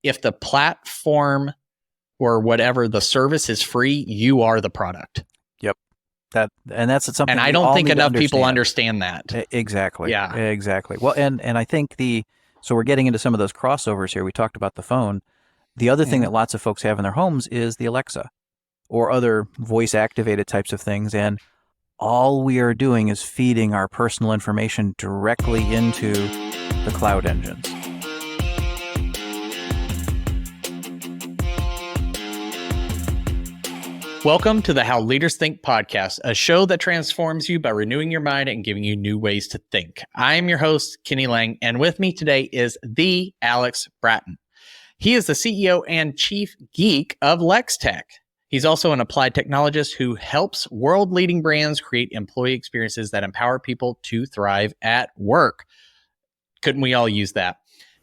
if the platform or whatever the service is free, you are the product. Yep. That's something. And I don't think enough people understand that. Exactly. Yeah. Exactly. Well, and I think so we're getting into some of those crossovers here. We talked about the phone. The other thing that lots of folks have in their homes is the Alexa or other voice activated types of things. And all we are doing is feeding our personal information directly into the cloud engines. Welcome to the How Leaders Think podcast, a show that transforms you by renewing your mind and giving you new ways to think. I'm your host, Kenny Lange, and with me today is the Alex Bratton. He is the CEO and chief geek of Lextech. He's also an applied technologist who helps world-leading brands create employee experiences that empower people to thrive at work. Couldn't we all use that?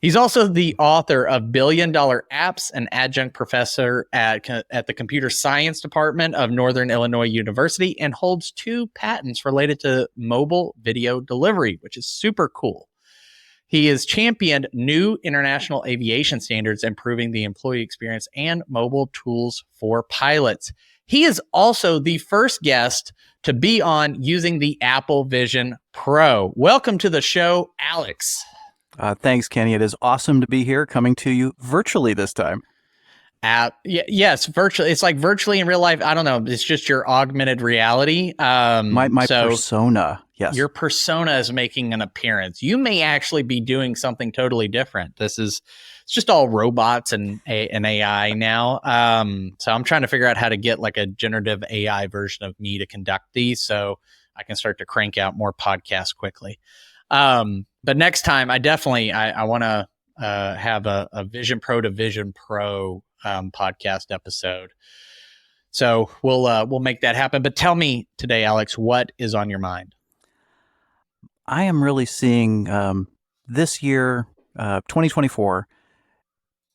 He's also the author of Billion Dollar Apps, an adjunct professor at the Computer Science Department of Northern Illinois University, and holds 2 patents related to mobile video delivery, which is super cool. He has championed new international aviation standards, improving the employee experience and mobile tools for pilots. He is also the first guest to be on using the Apple Vision Pro. Welcome to the show, Alex. Thanks, Kenny. It is awesome to be here, coming to you virtually this time. Yes, virtually. It's like virtually in real life. I don't know. It's just your augmented reality. My persona. Yes. Your persona is making an appearance. You may actually be doing something totally different. It's just all robots and AI now. So I'm trying to figure out how to get like a generative AI version of me to conduct these so I can start to crank out more podcasts quickly. But next time, I want to have a Vision Pro to Vision Pro podcast episode. So we'll make that happen. But tell me today, Alex, what is on your mind? I am really seeing this year, 2024,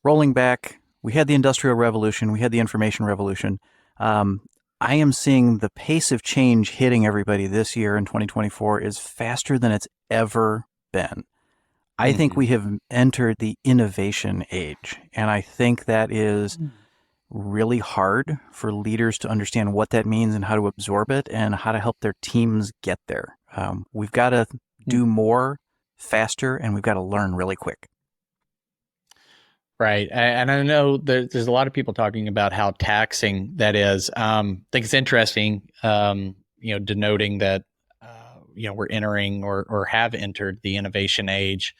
rolling back. We had the Industrial Revolution. We had the Information Revolution. I am seeing the pace of change hitting everybody this year in 2024 is faster than it's ever been. I think we have entered the innovation age, and I think that is really hard for leaders to understand what that means and how to absorb it and how to help their teams get there. We've got to do more faster, and we've got to learn really quick. Right. And I know there's a lot of people talking about how taxing that is. I think it's interesting, denoting that, we're entering or have entered the innovation age.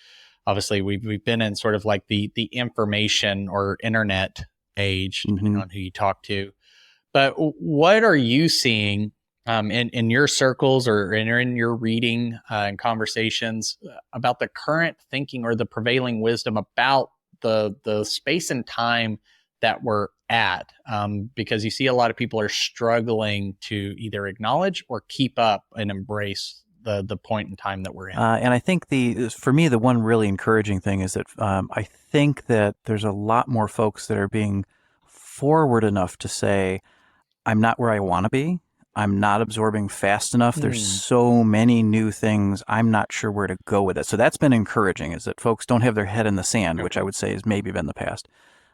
Obviously, we've been in sort of like the information or internet age, depending on who you talk to. But what are you seeing in your circles or in your reading and conversations about the current thinking or the prevailing wisdom about the space and time that we're at? Because you see a lot of people are struggling to either acknowledge or keep up and embrace the point in time that we're in. And I think for me, the one really encouraging thing is that I think that there's a lot more folks that are being forward enough to say, I'm not where I want to be. I'm not absorbing fast enough. There's so many new things. I'm not sure where to go with it. So that's been encouraging, is that folks don't have their head in the sand, which I would say has maybe been the past.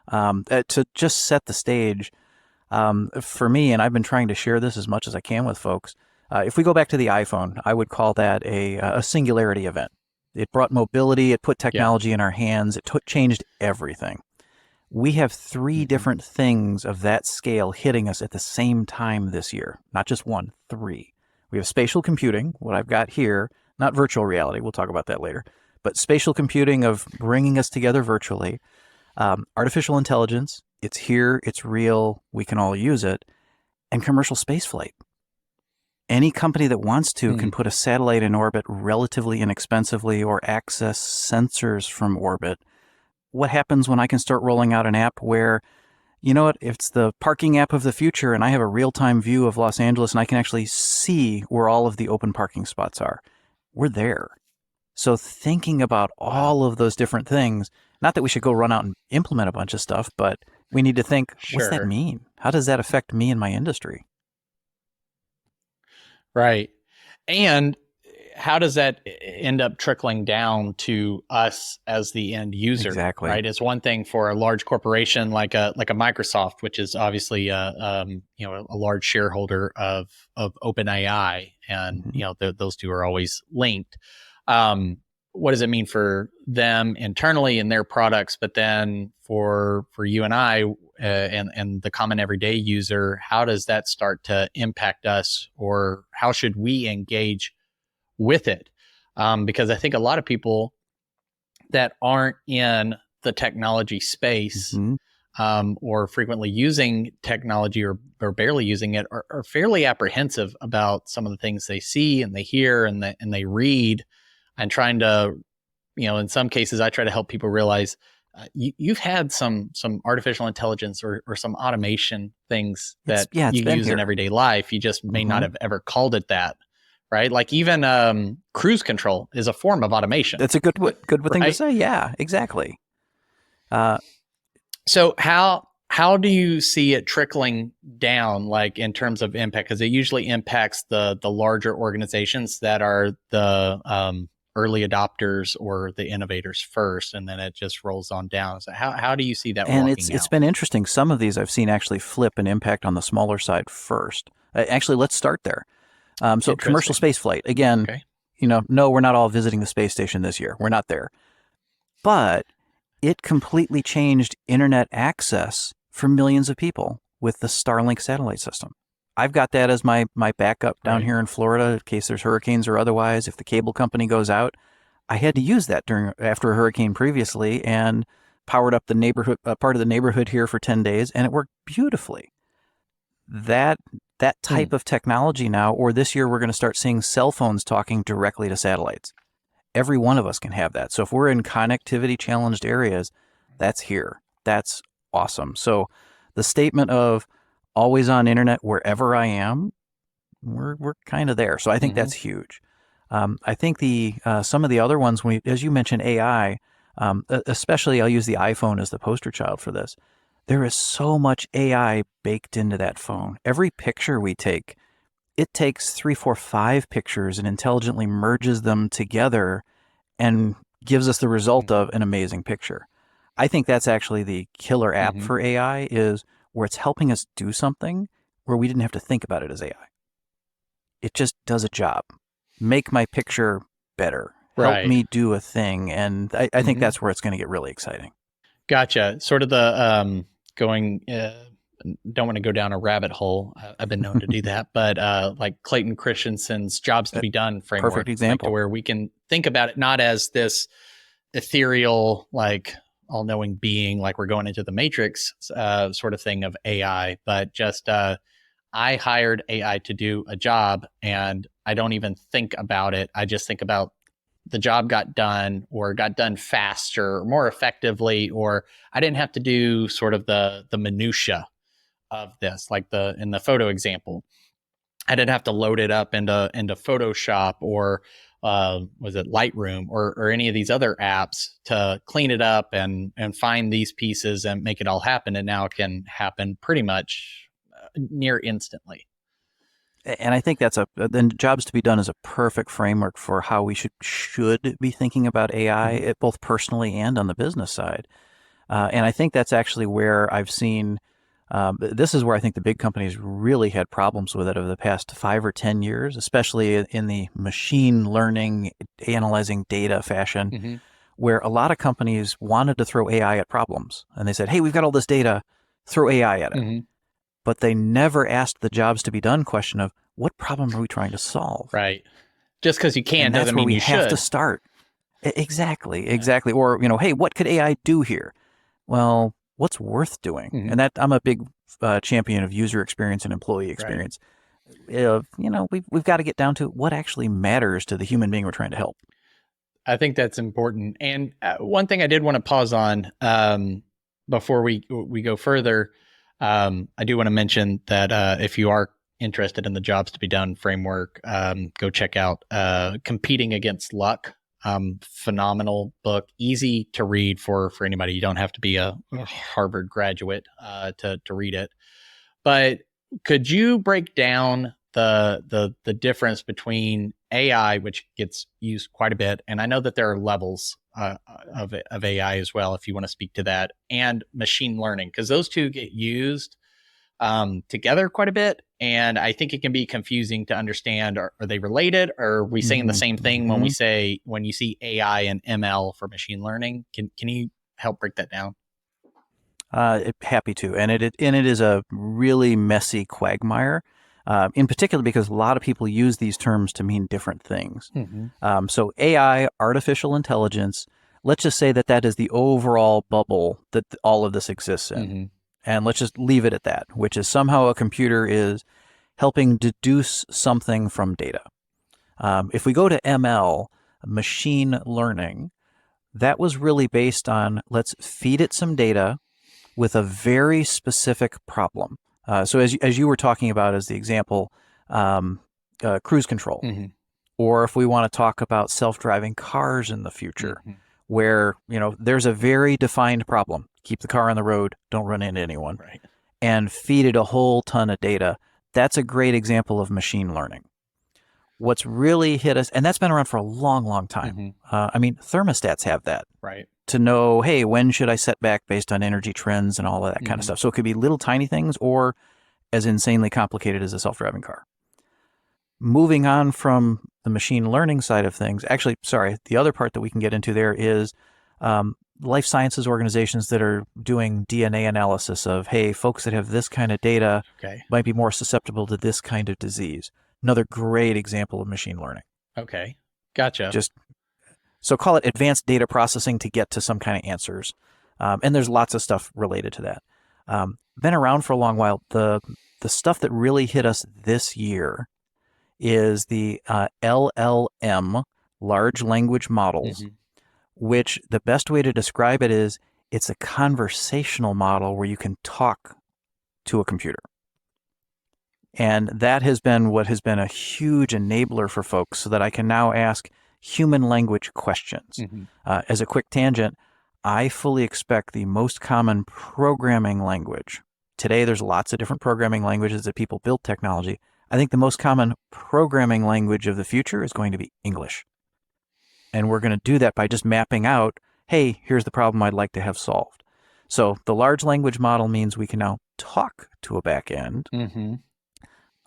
To just set the stage for me, and I've been trying to share this as much as I can with folks. If we go back to the iPhone, I would call that a singularity event. It brought mobility. It put technology in our hands. It changed everything. We have 3 different things of that scale hitting us at the same time this year. Not just 1, 3. We have spatial computing, what I've got here, not virtual reality. We'll talk about that later. But spatial computing of bringing us together virtually. Artificial intelligence, it's here, it's real, we can all use it. And commercial spaceflight. Any company that wants to can put a satellite in orbit relatively inexpensively or access sensors from orbit. What happens when I can start rolling out an app where, you know what, if it's the parking app of the future and I have a real-time view of Los Angeles and I can actually see where all of the open parking spots are? We're there. So thinking about all of those different things, not that we should go run out and implement a bunch of stuff, but we need to think, what's that mean? How does that affect me and my industry? Right. And how does that end up trickling down to us as the end user? Exactly. Right. It's one thing for a large corporation like a Microsoft, which is obviously a large shareholder of OpenAI, and those two are always linked. What does it mean for them internally in their products? But then for you and I, and the common everyday user, how does that start to impact us, or how should we engage with it? Because I think a lot of people that aren't in the technology space, or frequently using technology, or barely using it, are fairly apprehensive about some of the things they see and they hear and they read, and trying to, in some cases, I try to help people realize you've had some artificial intelligence or some automation things that you use in everyday life. You just may not have ever called it that, right? Like even cruise control is a form of automation. That's a good thing to say. Yeah, exactly. So how do you see it trickling down, like in terms of impact? Because it usually impacts the larger organizations that are the early adopters or the innovators first, and then it just rolls on down. So how do you see that and working out? It's been interesting. Some of these I've seen actually flip and impact on the smaller side first. Actually, let's start there. So commercial space flight. Again, no, we're not all visiting the space station this year. We're not there. But it completely changed internet access for millions of people with the Starlink satellite system. I've got that as my backup down here in Florida in case there's hurricanes or otherwise. If the cable company goes out, I had to use that after a hurricane previously, and powered up the neighborhood part of the neighborhood here for 10 days, and it worked beautifully. That type of technology now, or this year we're going to start seeing cell phones talking directly to satellites. Every one of us can have that. So if we're in connectivity challenged areas, that's here. That's awesome. So the statement of always on internet wherever I am, we're kind of there. So I think that's huge. I think some of the other ones, as you mentioned, AI, especially I'll use the iPhone as the poster child for this. There is so much AI baked into that phone. Every picture we take, it takes 3, 4, 5 pictures and intelligently merges them together and gives us the result of an amazing picture. I think that's actually the killer app for AI, is where it's helping us do something where we didn't have to think about it as AI. It just does a job. Make my picture better. Help me do a thing. And I think that's where it's going to get really exciting. Gotcha. Sort of the going, don't want to go down a rabbit hole. I've been known to do that, but like Clayton Christensen's Jobs to be Done framework. Perfect example. Like, to where we can think about it not as this ethereal, like all-knowing being, like we're going into the Matrix sort of thing of AI, but just I hired AI to do a job, and I don't even think about it. I just think about the job got done, or got done faster, or more effectively, or I didn't have to do sort of the minutia of this, like in the photo example. I didn't have to load it up into Photoshop, or was it Lightroom, or any of these other apps to clean it up and find these pieces and make it all happen. And now it can happen pretty much near instantly. And I think then Jobs to be Done is a perfect framework for how we should be thinking about AI, both personally and on the business side. And I think that's actually where I've seen, this is where I think the big companies really had problems with it over the past 5 or 10 years, especially in the machine learning, analyzing data fashion, where a lot of companies wanted to throw AI at problems. And they said, hey, we've got all this data, throw AI at it. But they never asked the Jobs to be Done question of, what problem are we trying to solve? Right. Just because you can doesn't mean you should. That's where we have to start. Exactly. Or, hey, what could AI do here? Well, what's worth doing? And that, I'm a big champion of user experience and employee experience. We've got to get down to what actually matters to the human being we're trying to help. I think that's important. And one thing I did want to pause on before we go further, I do want to mention that if you are interested in the Jobs to be Done framework, go check out Competing Against Luck. Phenomenal book, easy to read for anybody. You don't have to be a Harvard graduate to read it. But could you break down the difference between AI, which gets used quite a bit, and I know that there are levels of AI as well, if you want to speak to that, and machine learning, because those two get used together quite a bit. And I think it can be confusing to understand, are they related, or are we saying the same thing when we say, when you see AI and ML for machine learning? Can you help break that down? Happy to. And it is a really messy quagmire, in particular because a lot of people use these terms to mean different things. So AI, artificial intelligence, let's just say that is the overall bubble that all of this exists in. And let's just leave it at that, which is somehow a computer is helping deduce something from data. If we go to ML, machine learning, that was really based on, let's feed it some data with a very specific problem. So as you were talking about as the example, cruise control, or if we want to talk about self-driving cars in the future, where there's a very defined problem: keep the car on the road, don't run into anyone, right, and feed it a whole ton of data. That's a great example of machine learning. What's really hit us, and that's been around for a long, long time. I mean, thermostats have that. Right. To know, hey, when should I set back based on energy trends and all of that kind of stuff. So it could be little tiny things or as insanely complicated as a self-driving car. Moving on from the machine learning side of things, actually, sorry, the other part that we can get into there is life sciences organizations that are doing DNA analysis of, hey, folks that have this kind of data might be more susceptible to this kind of disease. Another great example of machine learning. Okay, gotcha. So call it advanced data processing to get to some kind of answers. And there's lots of stuff related to that. Been around for a long while. The stuff that really hit us this year is the LLM, large language models, which the best way to describe it is it's a conversational model where you can talk to a computer. And that has been what has been a huge enabler for folks, so that I can now ask human language questions. As a quick tangent, I fully expect the most common programming language. Today, there's lots of different programming languages that people build technology. I think the most common programming language of the future is going to be English. And we're going to do that by just mapping out, hey, here's the problem I'd like to have solved. So the large language model means we can now talk to a back end.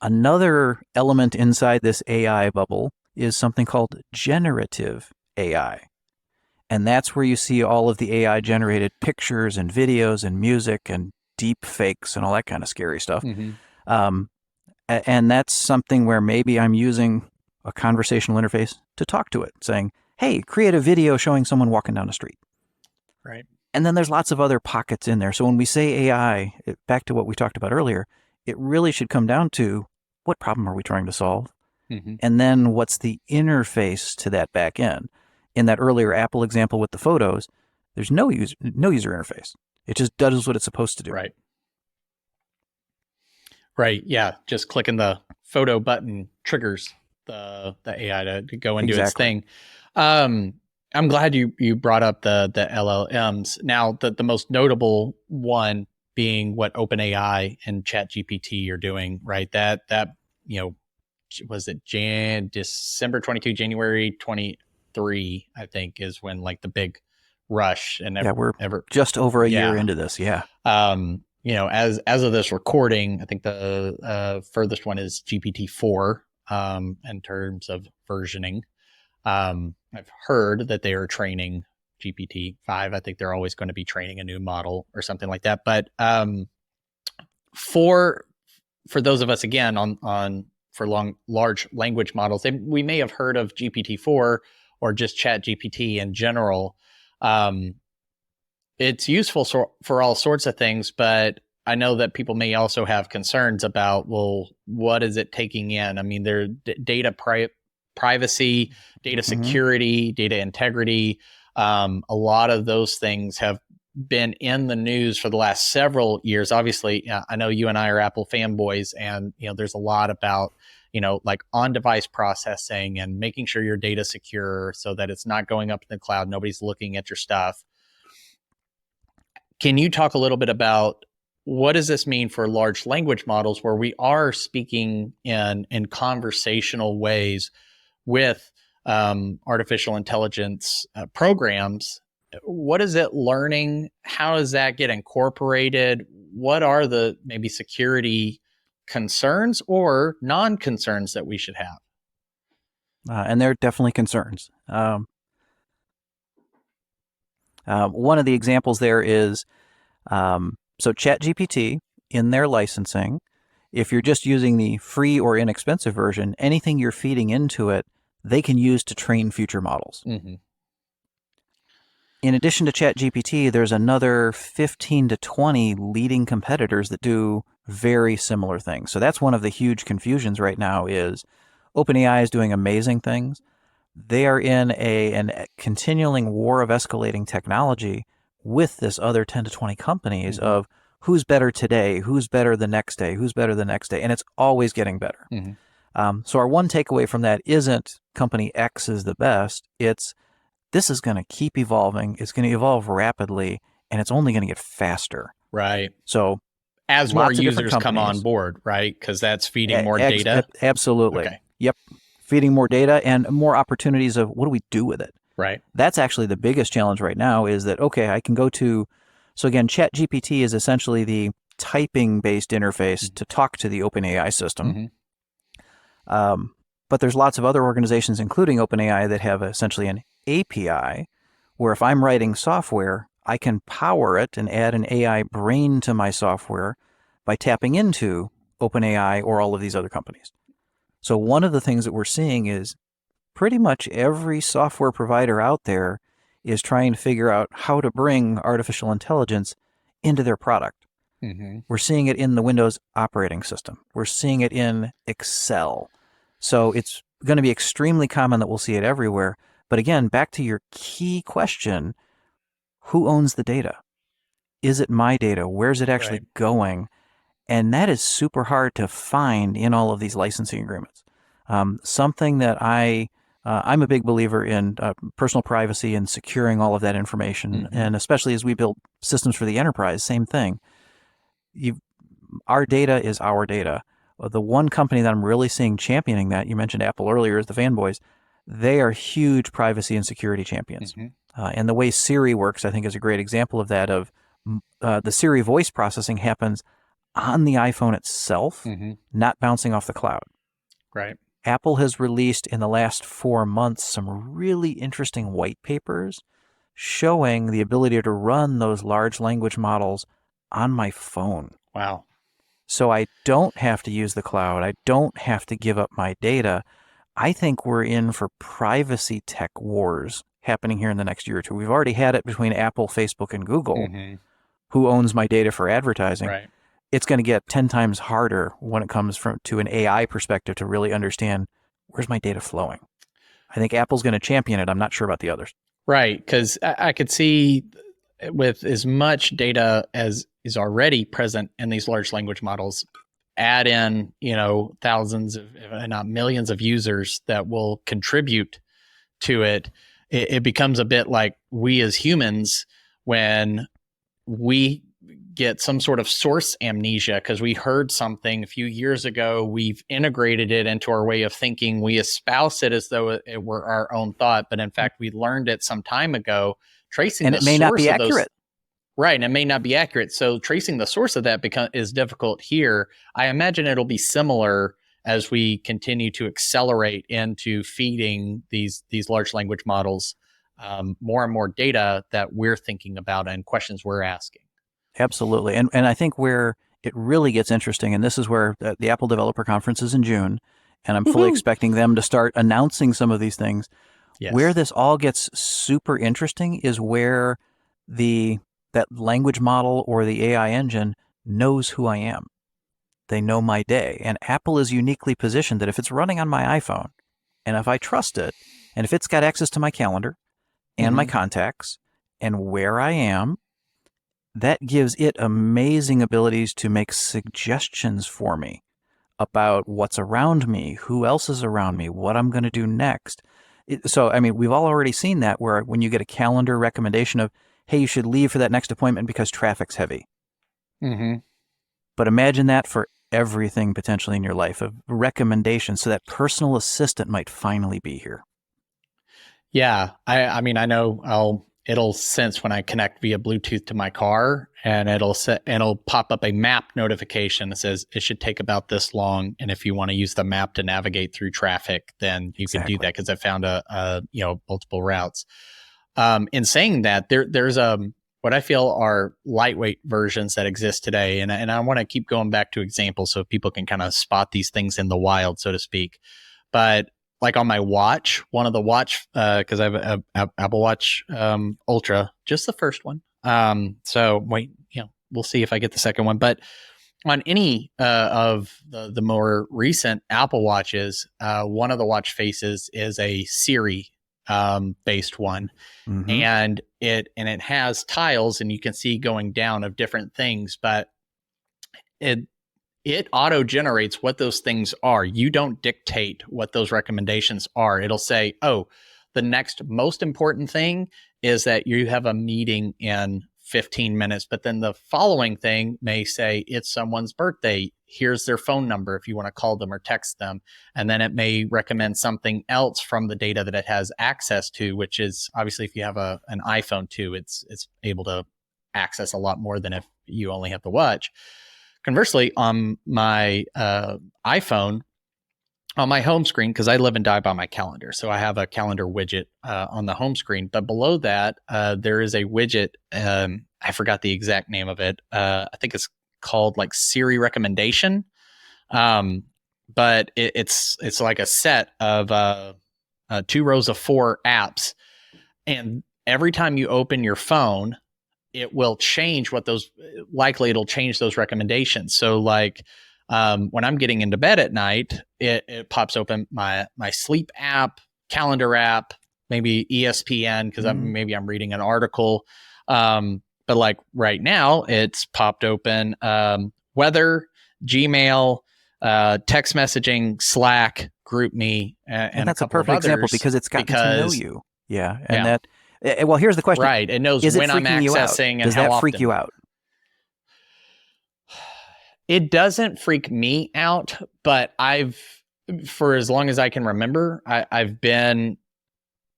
Another element inside this AI bubble is something called generative AI. And that's where you see all of the AI generated pictures and videos and music and deep fakes and all that kind of scary stuff. And that's something where maybe I'm using a conversational interface to talk to it, saying, hey, create a video showing someone walking down the street. Right. And then there's lots of other pockets in there. So when we say AI, back to what we talked about earlier, it really should come down to, what problem are we trying to solve? And then what's the interface to that back end? In that earlier Apple example with the photos, there's no user interface. It just does what it's supposed to do. Right. Right. Yeah. Just clicking the photo button triggers the AI to go and do its thing. I'm glad you brought up the LLMs. Now, the most notable one being what OpenAI and ChatGPT are doing, right? That was it December 22, January 23, I think, is when like the big rush. And we're just over a year into this. Yeah. As of this recording, I think the furthest one is GPT-4 in terms of versioning. I've heard that they are training GPT-5. I think they're always going to be training a new model or something like that. But for those of us, again, for large language models, we may have heard of GPT-4 or just ChatGPT in general. It's useful for all sorts of things, but I know that people may also have concerns about, well, what is it taking in? I mean, there's data privacy, data security, data integrity. A lot of those things have been in the news for the last several years. Obviously, I know you and I are Apple fanboys, and there's a lot about like on-device processing and making sure your data secure so that it's not going up in the cloud. Nobody's looking at your stuff. Can you talk a little bit about what does this mean for large language models, where we are speaking in conversational ways with artificial intelligence programs. What is it learning? How does that get incorporated? What are the maybe security concerns or non-concerns that we should have? And there are definitely concerns. One of the examples there is, so ChatGPT, in their licensing, if you're just using the free or inexpensive version, anything you're feeding into it, they can use to train future models. Mm-hmm. In addition to ChatGPT, there's another 15 to 20 leading competitors that do very similar things. So that's one of the huge confusions right now is OpenAI is doing amazing things. They are in a continuing war of escalating technology with this other 10 to 20 companies of who's better today, who's better the next day, who's better the next day, and it's always getting better. So our one takeaway from that isn't company X is the best, it's this is going to keep evolving, it's going to evolve rapidly, and it's only going to get faster. Right. So as more users come on board, right? Because that's feeding more data. Absolutely. Okay. Yep. Feeding more data and more opportunities of what do we do with it? Right. That's actually the biggest challenge right now is that, okay, I can go to, so again, ChatGPT is essentially the typing-based interface to talk to the OpenAI system. But there's lots of other organizations, including OpenAI, that have essentially an API where if I'm writing software, I can power it and add an AI brain to my software by tapping into OpenAI or all of these other companies. So one of the things that we're seeing is pretty much every software provider out there is trying to figure out how to bring artificial intelligence into their product. We're seeing it in the Windows operating system. We're seeing it in Excel. So it's going to be extremely common that we'll see it everywhere. But again, back to your key question, who owns the data? Is it my data? Where's it actually going? And that is super hard to find in all of these licensing agreements. Something that I'm a big believer in personal privacy and securing all of that information. And especially as we build systems for the enterprise, same thing. Our data is our data. The one company that I'm really seeing championing that, you mentioned Apple earlier, is the fanboys. They are huge privacy and security champions. And the way Siri works, I think, is a great example of that. Of the Siri voice processing happens on the iPhone itself, not bouncing off the cloud. Right. Apple has released in the last 4 months some really interesting white papers showing the ability to run those large language models on my phone. Wow. So I don't have to use the cloud. I don't have to give up my data. I think we're in for privacy tech wars happening here in the next year or two. We've already had it between Apple, Facebook, and Google. Who owns my data for advertising? Right. It's going to get 10 times harder when it comes to an AI perspective to really understand where's my data flowing. I think Apple's going to champion it. I'm not sure about the others. Right. Because I could see with as much data as is already present in these large language models, add in, thousands, if not millions of users that will contribute to it. It becomes a bit like we as humans when we get some sort of source amnesia because we heard something a few years ago. We've integrated it into our way of thinking. We espouse it as though it were our own thought, but in fact, we learned it some time ago. Tracing and the it may source not be of accurate. Right, and it may not be accurate. So tracing the source of that is difficult here. I imagine it'll be similar as we continue to accelerate into feeding these large language models more and more data that we're thinking about and questions we're asking. Absolutely. And I think where it really gets interesting, and this is where the Apple Developer Conference is in June, and I'm fully expecting them to start announcing some of these things. Yes. Where this all gets super interesting is where that language model or the AI engine knows who I am. They know my day. And Apple is uniquely positioned that if it's running on my iPhone, and if I trust it, and if it's got access to my calendar and my contacts and where I am, that gives it amazing abilities to make suggestions for me about what's around me, who else is around me, what I'm going to do next. So, I mean, we've all already seen that where when you get a calendar recommendation of, hey, you should leave for that next appointment because traffic's heavy. But imagine that for everything potentially in your life, of recommendations, so that personal assistant might finally be here. Yeah. I mean, I know it'll sense when I connect via Bluetooth to my car, and it'll pop up a map notification that says it should take about this long. And if you want to use the map to navigate through traffic, then you can do that, because I found multiple routes. In saying that, there's what I feel are lightweight versions that exist today. And I want to keep going back to examples so people can kind of spot these things in the wild, so to speak. But like on my watch, one of the watch, because I have a Apple Watch Ultra, just the first one. So we'll see if I get the second one. But on any of the more recent Apple Watches, one of the watch faces is a Siri based one. Mm-hmm. And it has tiles, and you can see going down of different things, but it auto generates what those things are. You don't dictate what those recommendations are. It'll say, oh, the next most important thing is that you have a meeting in 15 minutes. But then the following thing may say it's someone's birthday. Here's their phone number if you want to call them or text them. And then it may recommend something else from the data that it has access to, which is obviously, if you have an iPhone too, it's able to access a lot more than if you only have the watch. Conversely, on my iPhone, on my home screen, because I live and die by my calendar, so I have a calendar widget on the home screen. But below that, there is a widget. I forgot the exact name of it. I think it's called like Siri Recommendation. But it's like a set of 2 rows of 4 apps, and every time you open your phone, it will change it'll change those recommendations. So like when I'm getting into bed at night, it pops open my sleep app, calendar app, maybe ESPN, because maybe I'm reading an article. But like right now, it's popped open weather, Gmail, text messaging, Slack, GroupMe, and that's a perfect example, because it's gotten to know you. Yeah. And that. Well, here's the question. Right. It knows when I'm accessing and does how that often. freak you out? It doesn't freak me out, but for as long as I can remember, I've been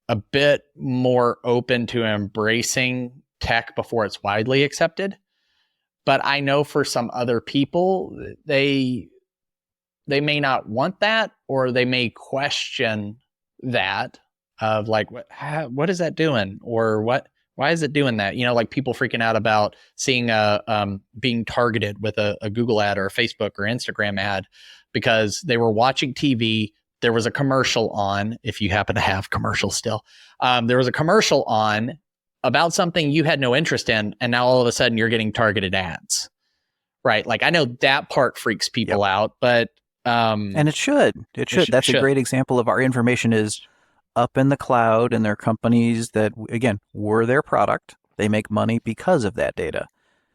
a bit more open to embracing tech before it's widely accepted. But I know for some other people, they may not want that, or they may question that. Of like, what is that doing? Or why is it doing that? Like people freaking out about seeing being targeted with a Google ad or a Facebook or Instagram ad because they were watching TV. There was a commercial on, if you happen to have commercials still. There was a commercial on about something you had no interest in, and now all of a sudden you're getting targeted ads. Right? Like I know that part freaks people out, but and it should. That's a great example of our information is up in the cloud, and they're companies that, again, we're their product. They make money because of that data.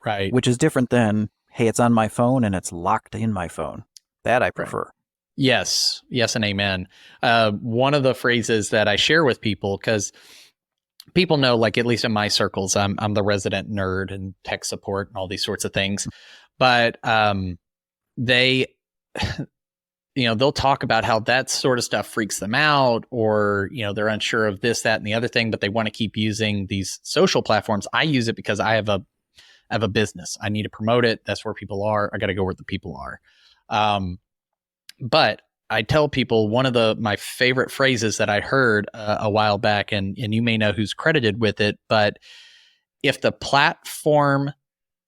Right. Which is different than, hey, it's on my phone and it's locked in my phone. That I prefer. Right. Yes, and amen. One of the phrases that I share with people, because people know, like at least in my circles, I'm the resident nerd and tech support and all these sorts of things. But they they'll talk about how that sort of stuff freaks them out, or, they're unsure of this, that, and the other thing, but they want to keep using these social platforms. I use it because I have a business. I need to promote it. That's where people are. I got to go where the people are. But I tell people one of my favorite phrases that I heard a while back, and you may know who's credited with it, but if the platform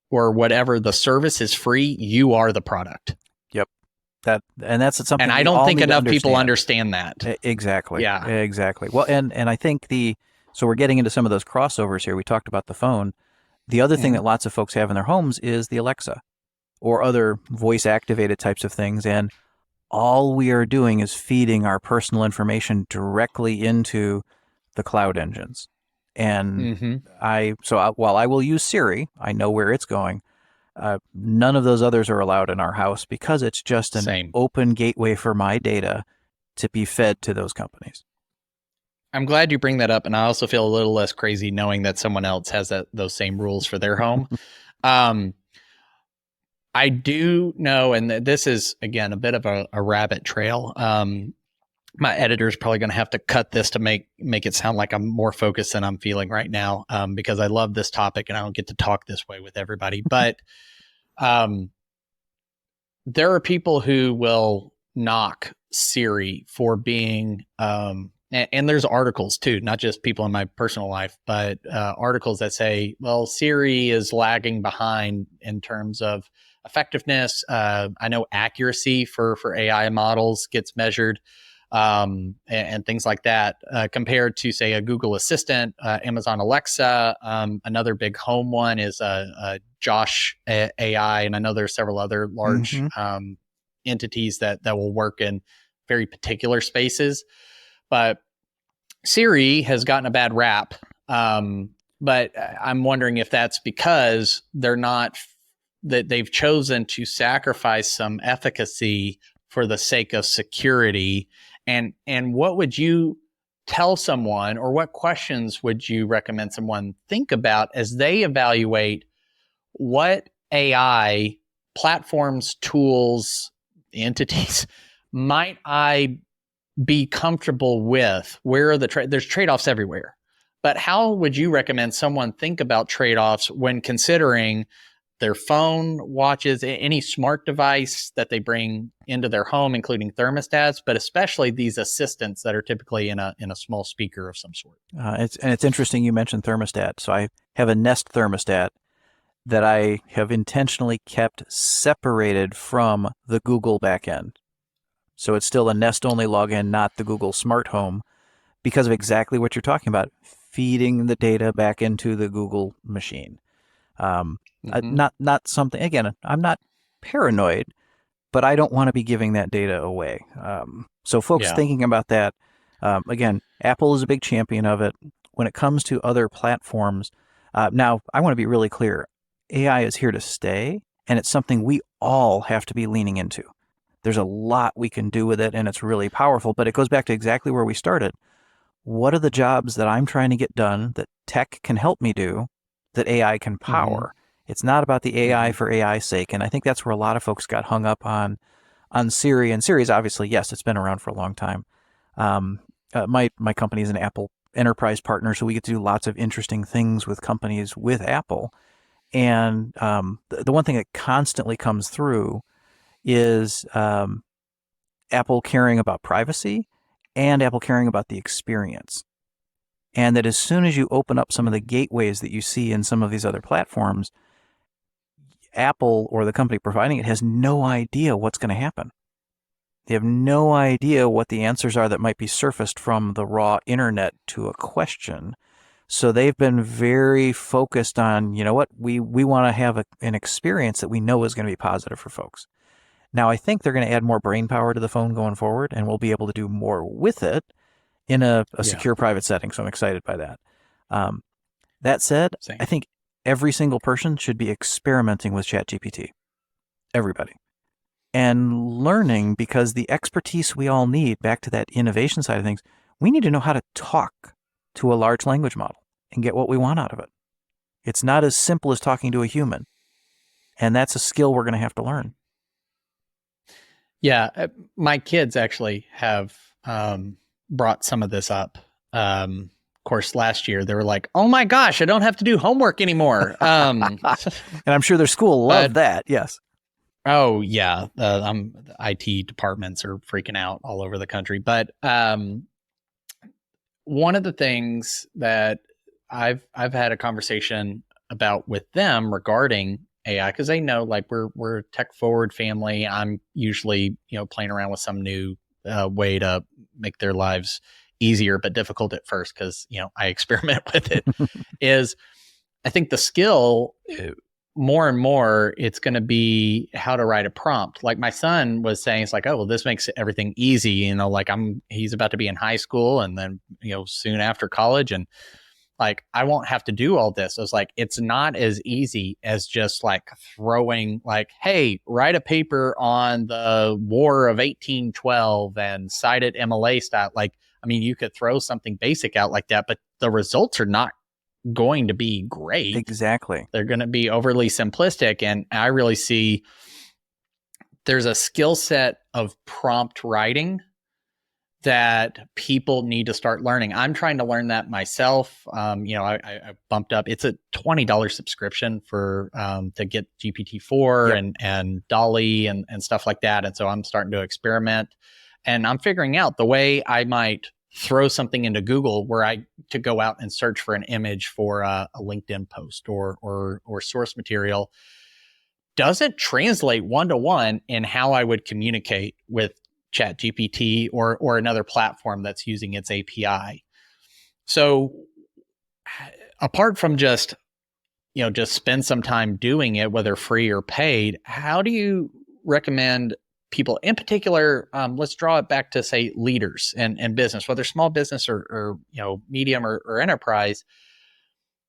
or whatever the service is free, you are the product. That's something. And I don't think enough people understand that. Exactly. Yeah. Exactly. Well, and I think so we're getting into some of those crossovers here. We talked about the phone. The other thing that lots of folks have in their homes is the Alexa or other voice activated types of things. And all we are doing is feeding our personal information directly into the cloud engines. And while I will use Siri, I know where it's going. None of those others are allowed in our house, because it's just an open gateway for my data to be fed to those companies. I'm glad you bring that up, and I also feel a little less crazy knowing that someone else has those same rules for their home. I do know, and this is again a bit of a rabbit trail. My editor is probably going to have to cut this to make it sound like I'm more focused than I'm feeling right now, because I love this topic and I don't get to talk this way with everybody. But there are people who will knock Siri for being, and there's articles too, not just people in my personal life, but articles that say, well, Siri is lagging behind in terms of effectiveness. I know accuracy for AI models gets measured, and things like that, compared to, say, a Google Assistant, Amazon Alexa. Another big home one is Josh AI, and I know there's several other large entities that will work in very particular spaces. But Siri has gotten a bad rap, but I'm wondering if that's because they've chosen to sacrifice some efficacy for the sake of security. And what would you tell someone, or what questions would you recommend someone think about as they evaluate what AI platforms, tools, entities might I be comfortable with? Where are there's trade-offs everywhere, but how would you recommend someone think about trade-offs when considering their phone, watches, any smart device that they bring into their home, including thermostats, but especially these assistants that are typically in a small speaker of some sort? It's interesting you mentioned thermostat. So I have a Nest thermostat that I have intentionally kept separated from the Google backend. So it's still a Nest-only login, not the Google Smart Home, because of exactly what you're talking about, feeding the data back into the Google machine. Not something, again, I'm not paranoid, but I don't want to be giving that data away. So folks thinking about that, again, Apple is a big champion of it. When it comes to other platforms, now I want to be really clear. AI is here to stay, and it's something we all have to be leaning into. There's a lot we can do with it, and it's really powerful, but it goes back to exactly where we started. What are the jobs that I'm trying to get done that tech can help me do that AI can power? It's not about the AI for AI's sake, and I think that's where a lot of folks got hung up on Siri. And Siri's obviously, yes, it's been around for a long time. My company is an Apple enterprise partner, so we get to do lots of interesting things with companies with Apple. And the one thing that constantly comes through is Apple caring about privacy and Apple caring about the experience. And that as soon as you open up some of the gateways that you see in some of these other platforms, Apple or the company providing it has no idea what's going to happen. They have no idea what the answers are that might be surfaced from the raw internet to a question. So they've been very focused on, you know what, we want to have an experience that we know is going to be positive for folks. Now, I think they're going to add more brain power to the phone going forward, and we'll be able to do more with it in a secure private setting. So I'm excited by that. That said, I think every single person should be experimenting with ChatGPT. Everybody. And learning, because the expertise we all need, back to that innovation side of things, we need to know how to talk to a large language model and get what we want out of it. It's not as simple as talking to a human. And that's a skill we're going to have to learn. Yeah, my kids actually have brought some of this up. Of course, last year they were like, "Oh my gosh, I don't have to do homework anymore." And I'm sure their school loved that. Yes. Oh yeah, IT departments are freaking out all over the country. But one of the things that I've had a conversation about with them regarding AI, because they know, like, we're a tech forward family. I'm usually, playing around with some new way to make their lives easier, but difficult at first because, I experiment with it. Is I think the skill, more and more, it's going to be how to write a prompt. Like my son was saying, it's like, oh, well, this makes everything easy. Like he's about to be in high school and then, soon after college, and like, I won't have to do all this. I was like, it's not as easy as just like throwing like, hey, write a paper on the War of 1812 and cite it MLA style. Like, I mean, you could throw something basic out like that, but the results are not going to be great. Exactly. They're going to be overly simplistic. And I really see there's a skill set of prompt writing that people need to start learning. I'm trying to learn that myself. I bumped up. It's a $20 subscription for to get GPT-4 and Dolly and stuff like that. And so I'm starting to experiment, and I'm figuring out the way I might throw something into Google where I to go out and search for an image for a LinkedIn post or source material doesn't translate one-to-one in how I would communicate with ChatGPT or another platform that's using its API. So apart from just spend some time doing it, whether free or paid, how do you recommend people in particular, let's draw it back to say leaders and business, whether small business or medium or enterprise,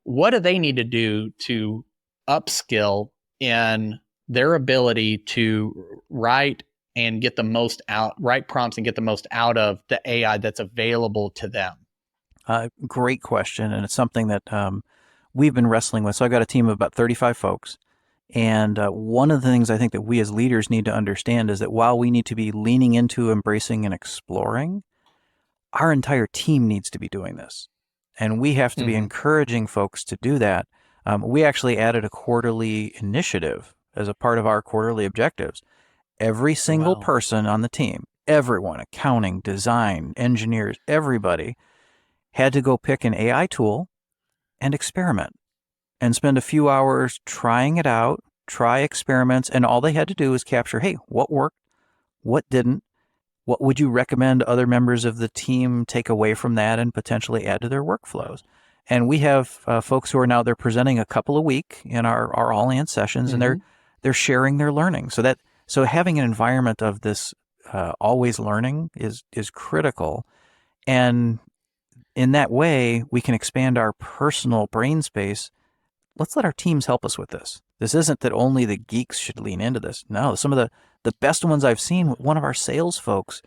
what do they need to do to upskill in their ability to write and get the most out, write prompts and get the most out of the AI that's available to them? Great question. And it's something that we've been wrestling with. So I've got a team of about 35 folks. And one of the things I think that we as leaders need to understand is that while we need to be leaning into embracing and exploring, our entire team needs to be doing this. And we have to be encouraging folks to do that. We actually added a quarterly initiative as a part of our quarterly objectives. Every single person on the team, everyone, accounting, design, engineers, everybody, had to go pick an AI tool and experiment and spend a few hours trying it out, try experiments, and all they had to do was capture, hey, what worked, what didn't, what would you recommend other members of the team take away from that and potentially add to their workflows? And we have folks who are now, they're presenting a couple a week in our all-in sessions, and they're sharing their learning. So having an environment of this always learning is critical. And in that way, we can expand our personal brain space. Let's let our teams help us with this. This isn't that only the geeks should lean into this. No, some of the best ones I've seen, one of our sales folks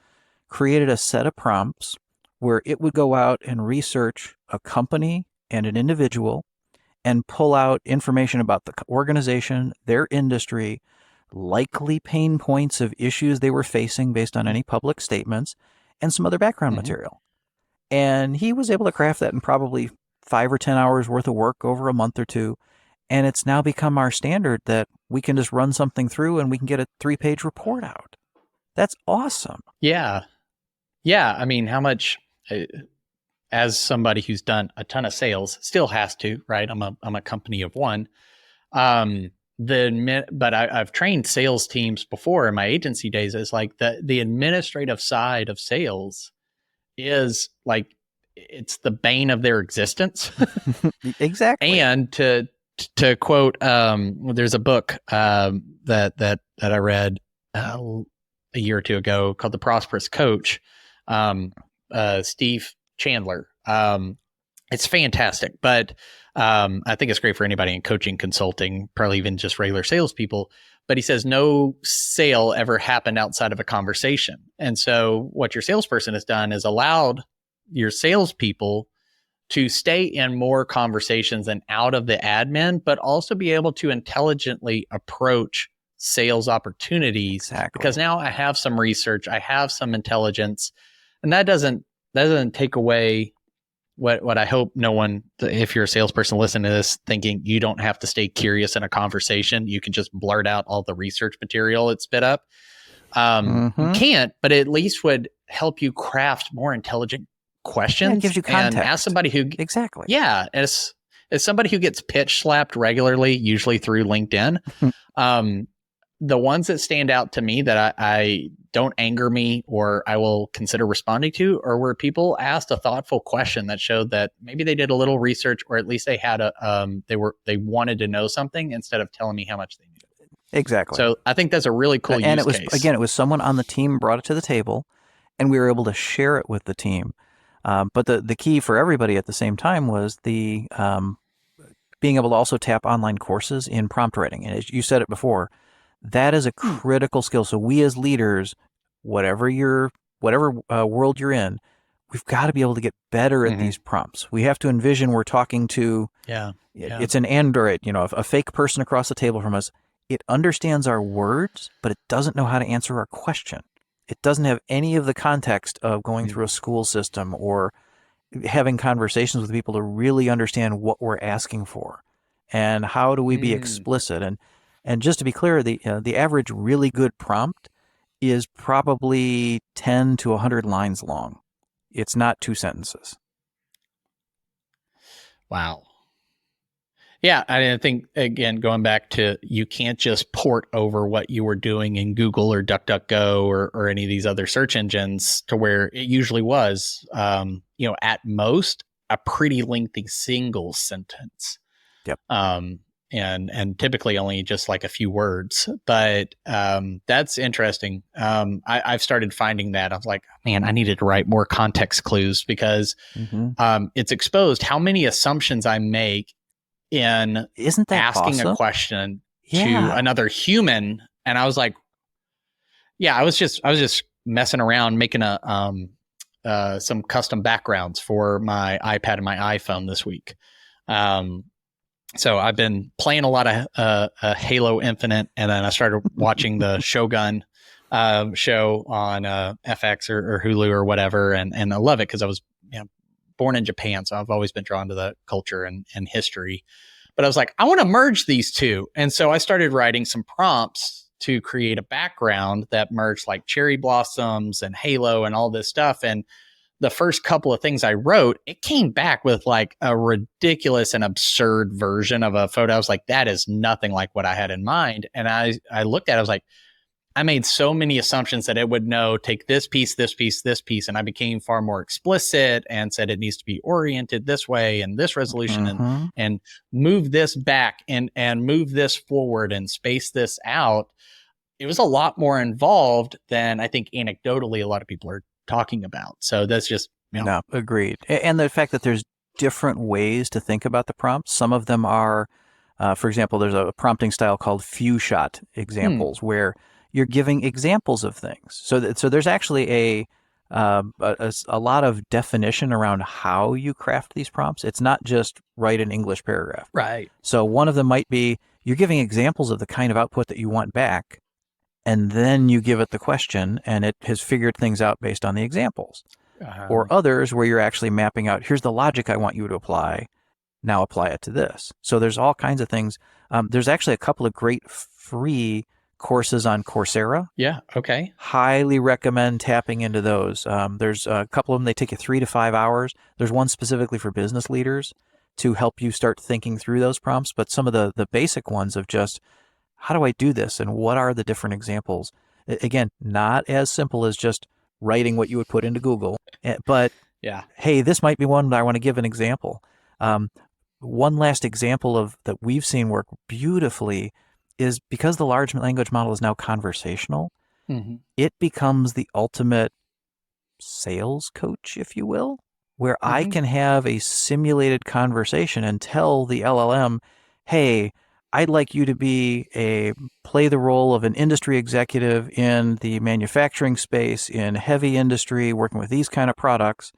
created a set of prompts where it would go out and research a company and an individual and pull out information about the organization, their industry, likely pain points of issues they were facing based on any public statements, and some other background material. And he was able to craft that in probably 5 or 10 hours worth of work over a month or two. And it's now become our standard that we can just run something through and we can get a 3-page report out. That's awesome. Yeah. Yeah. I mean, how much, as somebody who's done a ton of sales, still has to, right? I'm a company of one. But I've trained sales teams before in my agency days. It's like the administrative side of sales is like, it's the bane of their existence. Exactly. And to quote, there's a book that I read a year or two ago called The Prosperous Coach, Steve Chandler. It's fantastic, but I think it's great for anybody in coaching, consulting, probably even just regular salespeople. But he says no sale ever happened outside of a conversation. And so what your salesperson has done is allowed your salespeople to stay in more conversations and out of the admin, but also be able to intelligently approach sales opportunities. Exactly. Because now I have some research, I have some intelligence, and that doesn't take away what I hope no one, if you're a salesperson listening to this thinking you don't have to stay curious in a conversation, you can just blurt out all the research material it spit up. You can't, but it at least would help you craft more intelligent questions. Yeah, it gives you context. And as somebody who exactly, yeah, as somebody who gets pitch slapped regularly, usually through LinkedIn, the ones that stand out to me that I don't anger me or I will consider responding to are where people asked a thoughtful question that showed that maybe they did a little research, or at least they had they wanted to know something instead of telling me how much they knew. Exactly. So I think that's a really cool use it was case. Again, it was someone on the team brought it to the table, and we were able to share it with the team. But the key for everybody at the same time was the being able to also tap online courses in prompt writing. And as you said it before, that is a critical skill. So we as leaders, whatever world you're in, we've got to be able to get better at these prompts. We have to envision we're talking to, it's an android, a fake person across the table from us. It understands our words, but it doesn't know how to answer our question. It doesn't have any of the context of going through a school system or having conversations with people to really understand what we're asking for and how do we be explicit. And just to be clear, the average really good prompt is probably 10 to 100 lines long. It's not 2 sentences. Wow. Yeah, I think, again, going back to, you can't just port over what you were doing in Google or DuckDuckGo or any of these other search engines to where it usually was, at most, a pretty lengthy single sentence. Yep. And typically only just like a few words. But that's interesting. I've started finding that. I was like, man, I needed to write more context clues because it's exposed how many assumptions I make in asking a question to another human. And I was like, I was just messing around making some custom backgrounds for my iPad and my iPhone this week. So I've been playing a lot of Halo Infinite, and then I started watching the Shogun show on FX or Hulu or whatever, and I love it because I was born in Japan, so I've always been drawn to the culture and history. But I was like, I want to merge these two, and so I started writing some prompts to create a background that merged like cherry blossoms and Halo and all this stuff. And the first couple of things I wrote, it came back with like a ridiculous and absurd version of a photo. I was like, that is nothing like what I had in mind. And I looked at it, I was like, I made so many assumptions that it would know, take this piece, this piece, this piece. And I became far more explicit and said it needs to be oriented this way and this resolution and move this back and move this forward and space this out. It was a lot more involved than I think anecdotally a lot of people are talking about. So that's just, No, agreed. And the fact that there's different ways to think about the prompts. Some of them are, for example, there's a prompting style called few shot examples where you're giving examples of things. So there's actually a lot of definition around how you craft these prompts. It's not just write an English paragraph. Right. So one of them might be you're giving examples of the kind of output that you want back, and then you give it the question, and it has figured things out based on the examples. Or others where you're actually mapping out, here's the logic I want you to apply. Now apply it to this. So there's all kinds of things. There's actually a couple of great free courses on Coursera. Yeah, okay. Highly recommend tapping into those. There's a couple of them, they take you 3 to 5 hours. There's one specifically for business leaders to help you start thinking through those prompts. But some of the basic ones of just, how do I do this? And what are the different examples? Again, not as simple as just writing what you would put into Google, but hey, this might be one that I want to give an example. One last example of that we've seen work beautifully is because the large language model is now conversational, it becomes the ultimate sales coach, if you will, where I can have a simulated conversation and tell the LLM, hey, I'd like you to play the role of an industry executive in the manufacturing space, in heavy industry, working with these kind of products,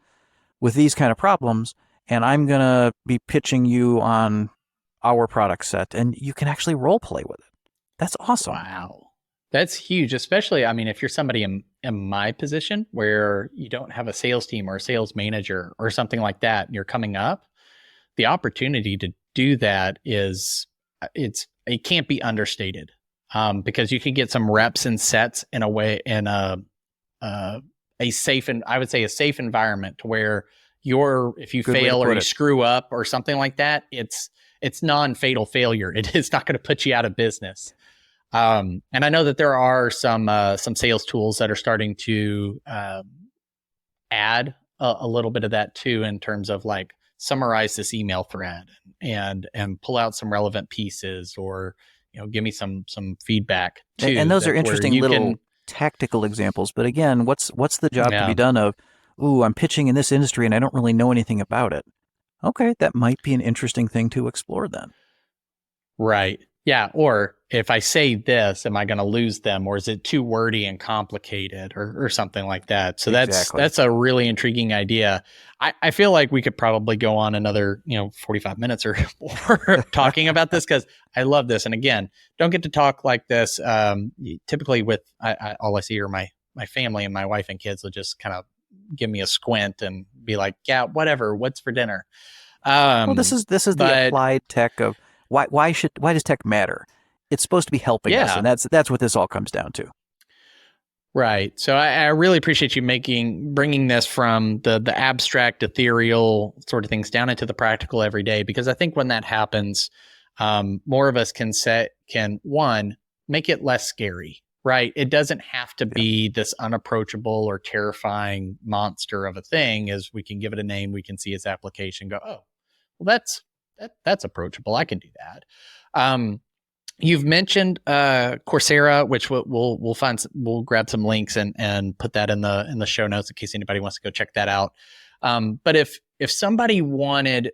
with these kind of problems, and I'm going to be pitching you on our product set. And you can actually role play with it. That's awesome. Wow. That's huge, especially, I mean, if you're somebody in my position where you don't have a sales team or a sales manager or something like that, and you're coming up, the opportunity to do that it can't be understated, because you can get some reps and sets in a way, in a safe, and I would say a safe environment to where if you fail or you screw up or something like that, it's non-fatal failure. It is not going to put you out of business. And I know that there are some sales tools that are starting to add a little bit of that too, in terms of like summarize this email thread and pull out some relevant pieces, or give me some feedback too. And those are interesting little tactical examples. But again, what's the job to be done of, I'm pitching in this industry and I don't really know anything about it. Okay, that might be an interesting thing to explore then. Right. Yeah. Or if I say this, am I going to lose them, or is it too wordy and complicated, or something like that? So Exactly. that's a really intriguing idea. I feel like we could probably go on another 45 minutes or more talking about this, because I love this. And again, don't get to talk like this. Typically with all I see are my family, and my wife and kids will just kind of give me a squint and be like, yeah, whatever, what's for dinner. Well, this is the But applied tech of why does tech matter? It's supposed to be helping us, yeah. and that's what this all comes down to. Right. So I really appreciate you bringing this from the abstract, ethereal sort of things down into the practical everyday, because I think when that happens, more of us can one, make it less scary. Right. It doesn't have to Yeah. be this unapproachable or terrifying monster of a thing. As we can give it a name, we can see its application. Go, oh, well, that's approachable. I can do that. You've mentioned Coursera, which we'll grab some links and put that in the show notes in case anybody wants to go check that out. But if somebody wanted,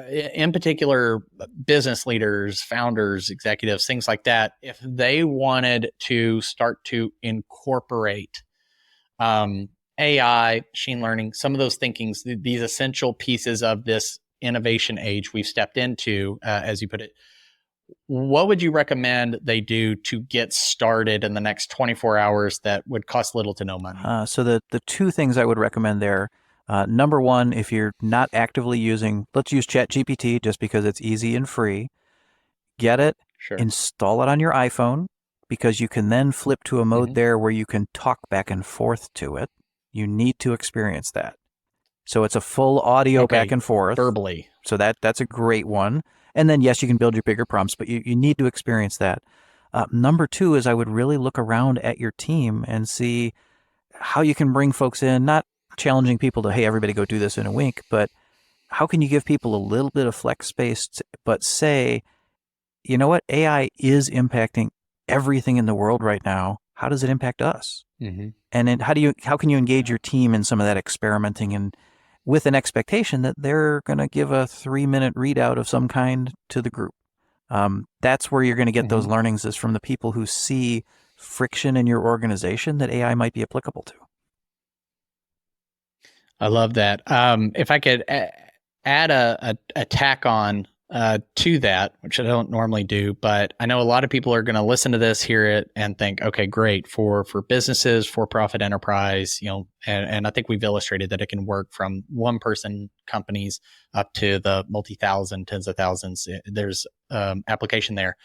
in particular, business leaders, founders, executives, things like that, if they wanted to start to incorporate AI, machine learning, some of those thinkings, these essential pieces of this innovation age we've stepped into, as you put it, what would you recommend they do to get started in the next 24 hours that would cost little to no money? So the two things I would recommend there. Number one, if you're not actively using, let's use ChatGPT just because it's easy and free. Get it, Sure. install it on your iPhone, because you can then flip to a mode there where you can talk back and forth to it. You need to experience that. So it's a full audio back and forth. Verbally. So that's a great one. And then, yes, you can build your bigger prompts, but you need to experience that. Number two is I would really look around at your team and see how you can bring folks in, not challenging people to, hey, everybody go do this in a wink, but how can you give people a little bit of flex space, but say, you know what, AI is impacting everything in the world right now. How does it impact us? And then how can you engage your team in some of that experimenting, and with an expectation that they're going to give a 3-minute readout of some kind to the group. That's where you're going to get those learnings, is from the people who see friction in your organization that AI might be applicable to. I love that. If I could add a tack on to that, which I don't normally do, but I know a lot of people are going to listen to this, hear it, and think, okay, great, for businesses, for-profit enterprise, and I think we've illustrated that it can work from one-person companies up to the multi-thousand, tens of thousands. There's application there.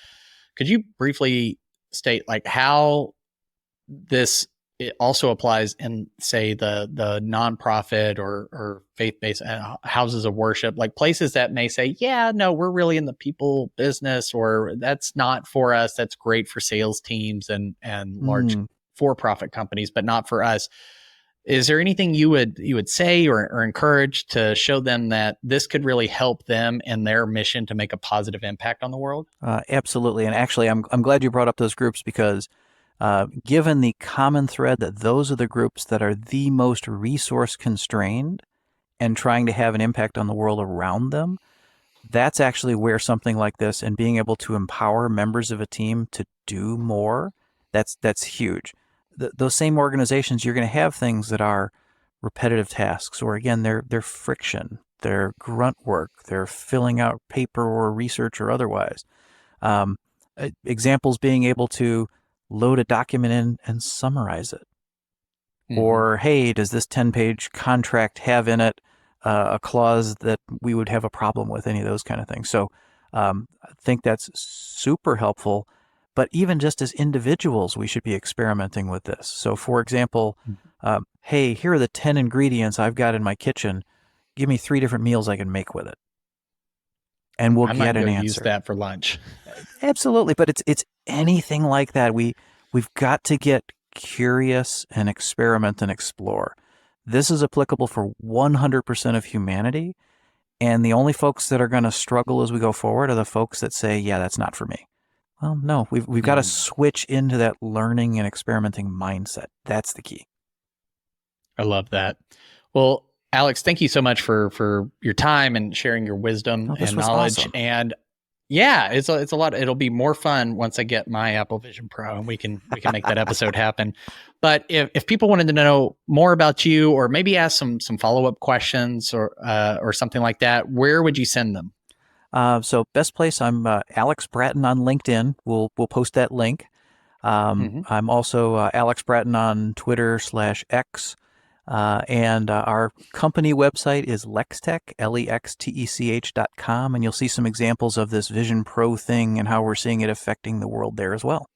Could you briefly state like how it also applies in, say, the nonprofit or faith-based houses of worship, like places that may say, yeah, no, we're really in the people business, or that's not for us. That's great for sales teams and large for-profit companies, but not for us. Is there anything you would say or encourage to show them that this could really help them in their mission to make a positive impact on the world? Absolutely. And actually, I'm glad you brought up those groups, because given the common thread that those are the groups that are the most resource constrained and trying to have an impact on the world around them, that's actually where something like this and being able to empower members of a team to do more, that's huge. Those same organizations, you're going to have things that are repetitive tasks, or again, they're friction, they're grunt work, they're filling out paper or research or otherwise. Examples being able to load a document in and summarize it. Or, hey, does this 10-page contract have in it a clause that we would have a problem with? Any of those kind of things. So I think that's super helpful. But even just as individuals, we should be experimenting with this. So, for example, hey, here are the 10 ingredients I've got in my kitchen. Give me 3 different meals I can make with it, and we'll get an answer. Use that for lunch. Absolutely, but it's anything like that. We've got to get curious and experiment and explore. This is applicable for 100% of humanity, and the only folks that are going to struggle as we go forward are the folks that say, yeah, that's not for me. Well, no, we've got to switch into that learning and experimenting mindset. That's the key. I love that. Well, Alex, thank you so much for your time and sharing your wisdom and knowledge. Awesome. And Yeah, it's a lot. It'll be more fun once I get my Apple Vision Pro, and we can make that episode happen. But if people wanted to know more about you, or maybe ask some follow-up questions, or something like that, where would you send them? So best place, I'm Alex Bratton on LinkedIn. We'll post that link. Hmm. I'm also Alex Bratton on Twitter/X. And our company website is Lextech, Lextech.com, and you'll see some examples of this Vision Pro thing and how we're seeing it affecting the world there as well.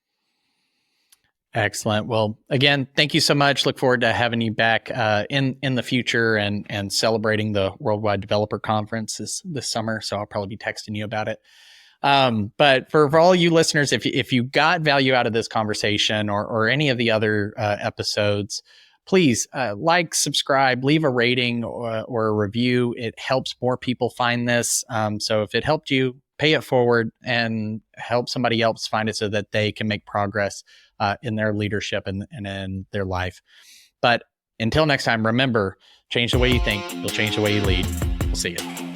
Excellent. Well, again, thank you so much. Look forward to having you back in the future, and celebrating the Worldwide Developer Conference this summer. So I'll probably be texting you about it. But for all you listeners, if you got value out of this conversation, or any of the other episodes, please like, subscribe, leave a rating, or a review. It helps more people find this. So if it helped you, pay it forward and help somebody else find it so that they can make progress in their leadership and in their life. But until next time, remember, change the way you think, you'll change the way you lead. We'll see you.